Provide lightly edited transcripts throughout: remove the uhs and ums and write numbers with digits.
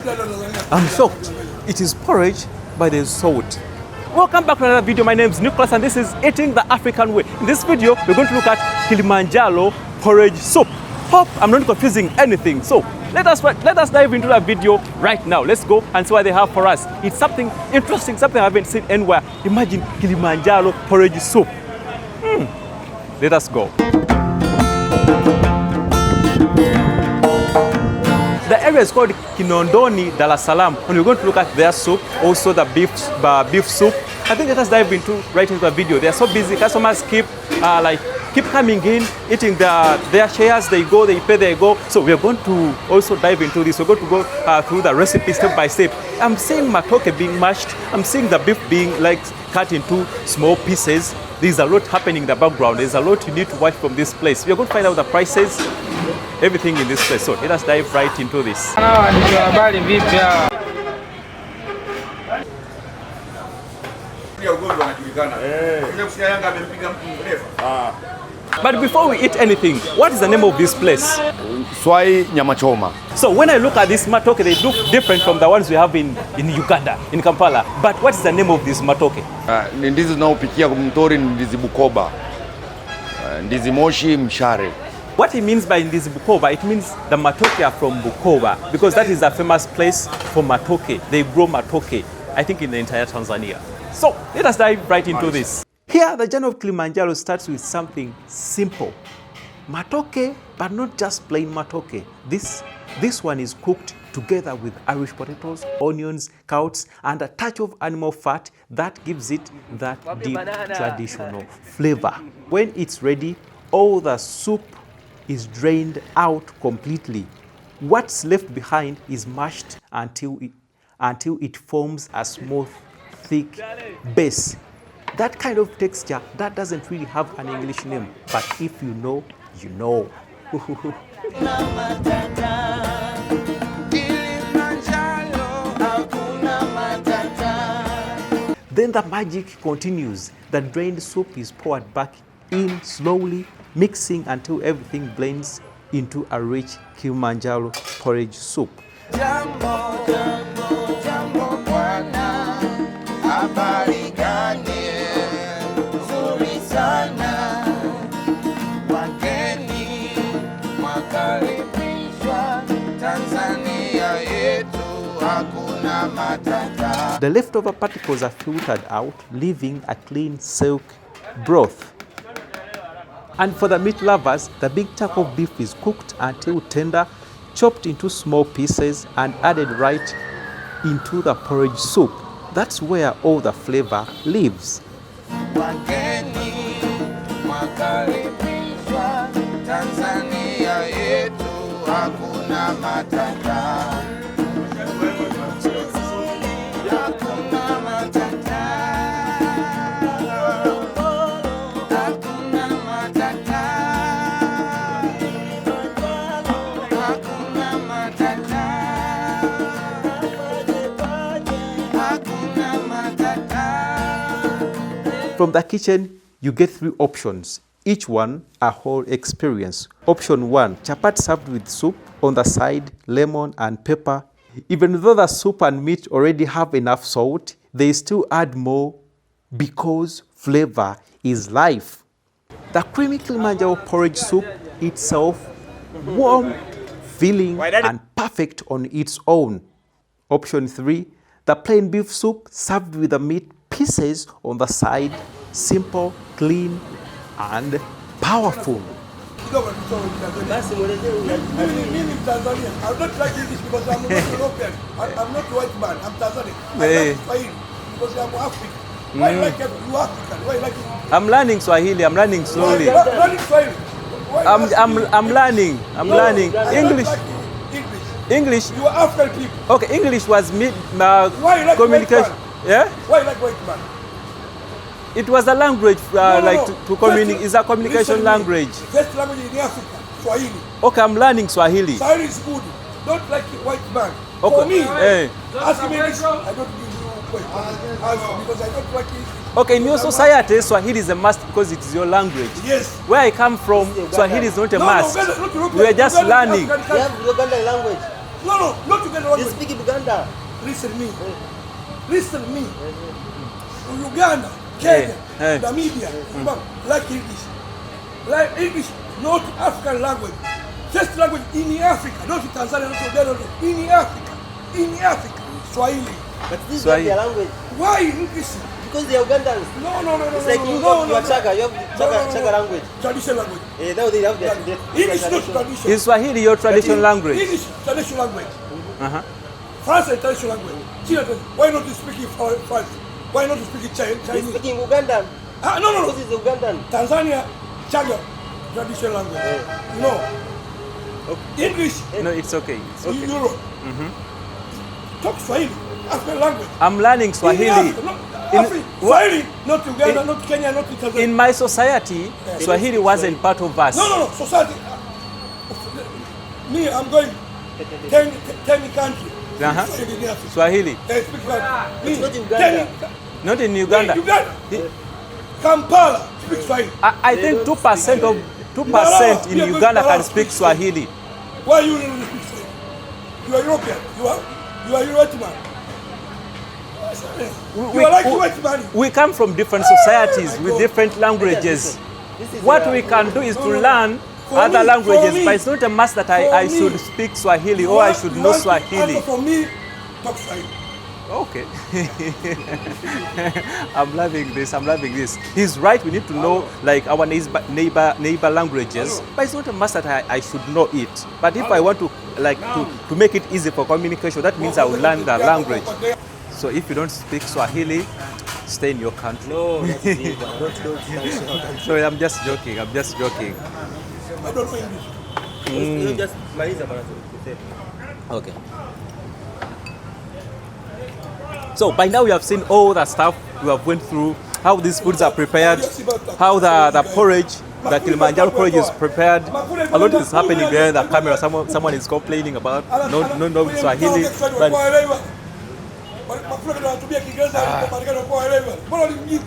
I'm shocked. It is porridge, but there's salt. Welcome back to another video. My name is Nicholas and this is Eating the African Way. In this video, we're going to look at Kilimanjaro porridge soup. Hope I'm not confusing anything. So let us dive into that video right now. Let's go and see what they have for us. It's something interesting, something I haven't seen anywhere. Imagine Kilimanjaro porridge soup. Let us go. The area is called Kinondoni, Salaam, and we're going to look at their soup, also the beef soup. I think let us dive right into the video. They are so busy. Customers keep coming in, eating their shares. They go, they pay, they go. So we're going to also dive into this. We're going to go through the recipe step by step. I'm seeing matooke being mashed. I'm seeing the beef being cut into small pieces. There's a lot happening in the background. There's a lot you need to watch from this place. We're going to find out the prices, everything in this place. So let us dive right into this. But before we eat anything, what is the name of this place? Swai Nyamachoma. So when I look at this matooke, they look different from the ones we have in Uganda, in Kampala. But what is the name of this matooke? Ndizi zinaopikia kumtori ndizi Bukoba. Ndizi Moshi Mshare. What it means by ndizi Bukoba, it means the matooke are from Bukoba, because that is a famous place for matooke. They grow matooke, I think, in the entire Tanzania. So let us dive right into this. Here, the journey of Kilimanjaro starts with something simple. Matooke, but not just plain matooke. This one is cooked together with Irish potatoes, onions, carrots, and a touch of animal fat that gives it that deep traditional flavor. When it's ready, all the soup is drained out completely. What's left behind is mashed until it forms a smooth, thick base. That kind of texture, that doesn't really have an English name, but if you know, you know. Then the magic continues. The drained soup is poured back in slowly, mixing until everything blends into a rich Kilimanjaro porridge soup. The leftover particles are filtered out, leaving a clean silk broth. And for the meat lovers, the big chunk of beef is cooked until tender, chopped into small pieces and added right into the porridge soup. That's where all the flavor lives. From the kitchen, you get 3 options, each one a whole experience. Option 1, chapati served with soup, on the side, lemon and pepper. Even though the soup and meat already have enough salt, they still add more because flavor is life. The creamy Kilimanjaro porridge soup itself, warm, filling and perfect on its own. Option 3, the plain beef soup served with the meat pieces on the side, simple, clean, and powerful. I'm not like English because I'm not European. I'm not white man. I'm Tanzanian. I like Swahili because I'm African. Why you like it? You African. Why you like it? I'm learning Swahili. I'm learning slowly. Learning Swahili. I'm learning. English. English. You are African people. Okay, English was communication. Yeah? Why you like white man? It was a language to communicate. It's a communication language. Best language in Africa, Swahili. Okay, I'm learning Swahili. Swahili is good. Don't like white man. Okay. For me, ask me English. I don't give you question because I don't like it. Okay, in your society, Swahili is a must because it is your language. Yes. Where I come from, Swahili is not a must. We are just learning. You have Ugandan language. No, not Uganda You language. speak Uganda. Listen me. Listen me. Uganda, Kenya, Hey. Namibia, like English. Like English, not African language. First language in Africa, not in Tanzania, not Uganda, no. In Africa. In Africa. Swahili. But this is Swahili. not their language. Why English? Because they are Ugandans. No. It's like you are Chaga. You have Chaga language. Traditional language. Now they have their English not tradition. tradition. Is Swahili your traditional language? English traditional language. Uh-huh. France is traditional language. China, why not you speak French? Why not you speak They Chinese? speak Ugandan. No. Because it's Ugandan. Tanzania, Chaga, traditional language. No. English, No, it's okay. It's okay. Europe. Talk Swahili, African language. I'm learning Swahili. Swahili, not Uganda, not Kenya, not Tanzania. In my society, Swahili wasn't part of us. No. Society. Me, I'm going 10 countries. Uh-huh. Swahili in Africa. Swahili. They speak like me. It's not Uganda. Not in Uganda. Uganda. Kampala speak Swahili. I think 2% in Uganda can speak Swahili. Why you don't speak Swahili? You are European. You are white man. You are like white man. We come from different societies with different languages. This is What we can do is to learn other languages, but it's not a must that I should speak Swahili or I should know Swahili. For me, talk Swahili. Okay. I'm loving this. He's right, we need to know like our neighbor languages, but it's not a must that I should know it. But if I want to to make it easy for communication, that means I will learn the language. So if you don't speak Swahili, stay in your country. No, that's it. Don't. So I'm just joking. I don't know English. You just maliza bana. Okay. So by now we have seen all the stuff we have went through, how these foods are prepared, how the porridge, the Kilimanjaro porridge is prepared. A lot is happening behind the camera. Someone is complaining about no Swahili. But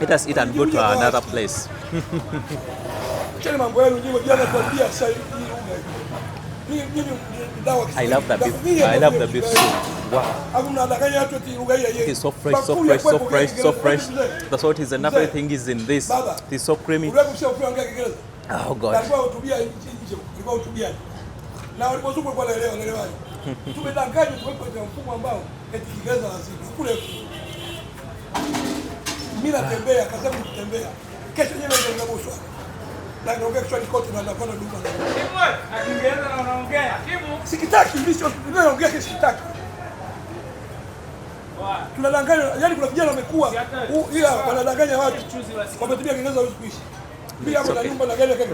let us eat and go to another place. I love the beef. I love the beef soup. Wow. It is so fresh, so fresh, so fresh, so fresh. The salt is enough. Everything is in this. It is so creamy. Oh God. Sikitaki ndicho tunaongea sikitaki. Tunadanganya, yani kuna vijana wamekuwa ila wanadanganya watu. Wametumia Kiingereza hawezi kuishi. Mimi hapo na nyumba na gari yake.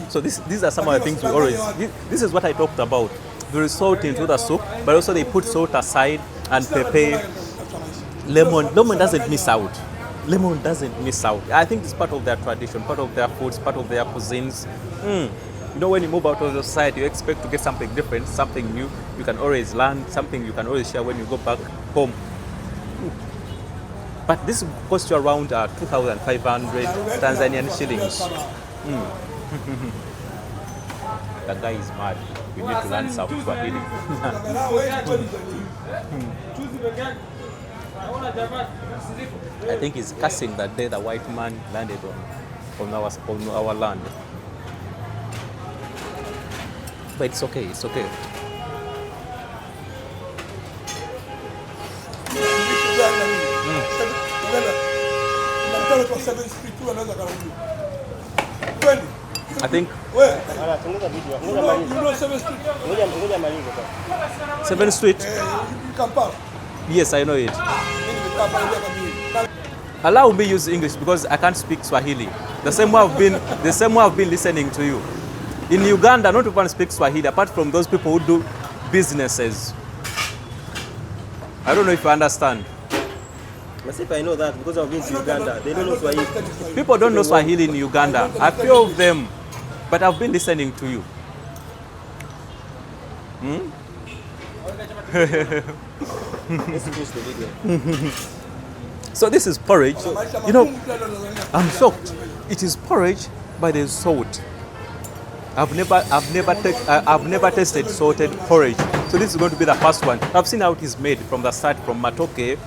So these are some of the things we always. This is what I talked about. There is salt into the soup, but also they put salt aside and pepper. Lemon doesn't miss out. Lemon doesn't miss out. I think it's part of their tradition, part of their foods, part of their cuisines. You know, when you move out of the society, you expect to get something different, something new. You can always learn, something you can always share when you go back home. But this costs you around 2,500 Tanzanian shillings. The guy is mad. You need to learn some Swahili. I think he's cursing that day the white man landed on our land. But it's okay, it's okay. I think You know 7th Street? Ngoja malize sasa. 7th Street. Kampala. Yes, I know it. Allow me use English because I can't speak Swahili. The same way I've been listening to you. In Uganda, not everyone speaks Swahili apart from those people who do businesses. I don't know if you understand. But if I know that because I've been to Uganda, they don't know Swahili. People don't know Swahili in Uganda. A few of them, but I've been listening to you. Let's finish the video. So this is porridge. You know, I'm shocked. It is porridge, but there's salt. I've never tasted salted porridge. So this is going to be the first one. I've seen how it is made from the start from matooke,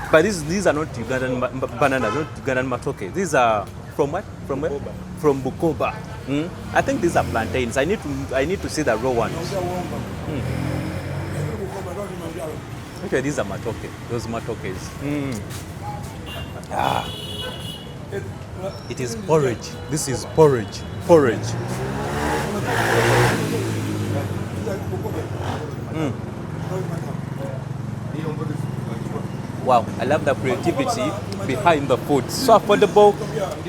but these are not Ugandan bananas, not Ugandan matooke. These are from what? From where? From Bukoba. I think these are plantains. I need to see the raw ones. Okay, these are matooke. Those matookes. It is porridge. This is porridge. Porridge. Wow, I love the creativity behind the food. So affordable,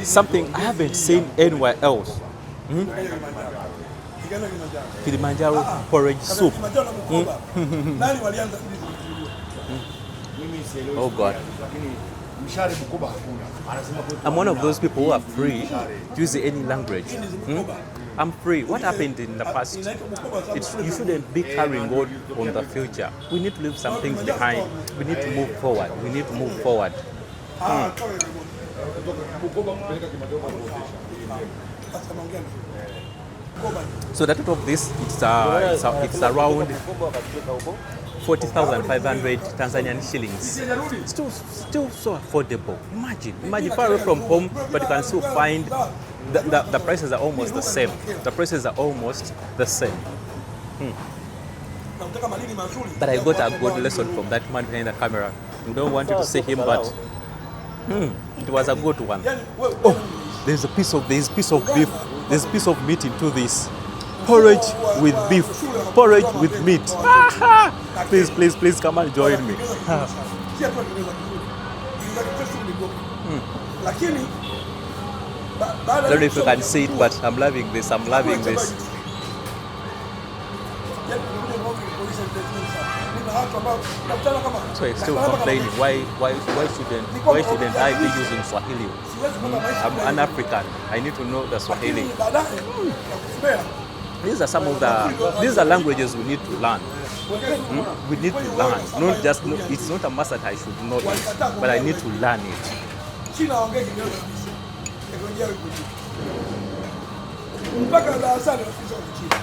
something I haven't seen anywhere else. Kilimanjaro porridge soup. Oh God. I'm one of those people who are free to use any language. I'm free. What happened in the past? You shouldn't be carrying on the future. We need to leave some things behind. We need to move forward. We need to move forward. So the total of this, it's around 40,500 Tanzanian shillings. Still so affordable. Imagine far away from home, but you can still find the prices are almost the same. The prices are almost the same. But I got a good lesson from that man behind the camera. I don't want you to see him, but it was a good one. Oh, there's a piece of beef. There's a piece of meat into this. Porridge with beef. Porridge with meat. Please come and join me. I don't know if you can see it, but I'm loving this. I'm loving this. So I'm still complaining. Why shouldn't I be using Swahili? I'm an African. I need to know the Swahili. These are languages we need to learn. We need to learn. It's not a must that I should know it, but I need to learn it.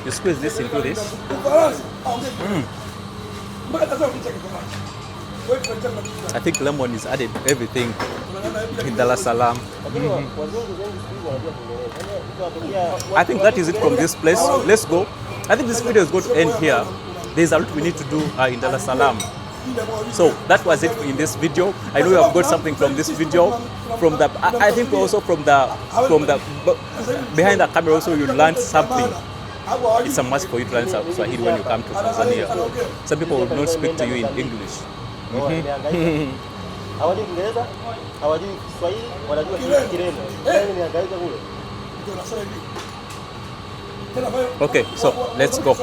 You squeeze this into this. I think lemon is added to everything in the salaam. I think that is it from this place. Let's go. I think this video is going to end here. There's a lot we need to do in the salaam. So that was it in this video. I know you have got something from this video. I think also from the behind the camera also you learned something. It's a must for you to learn Swahili when you come to Tanzania. Some people will not speak to you in English. Okay, so let's go.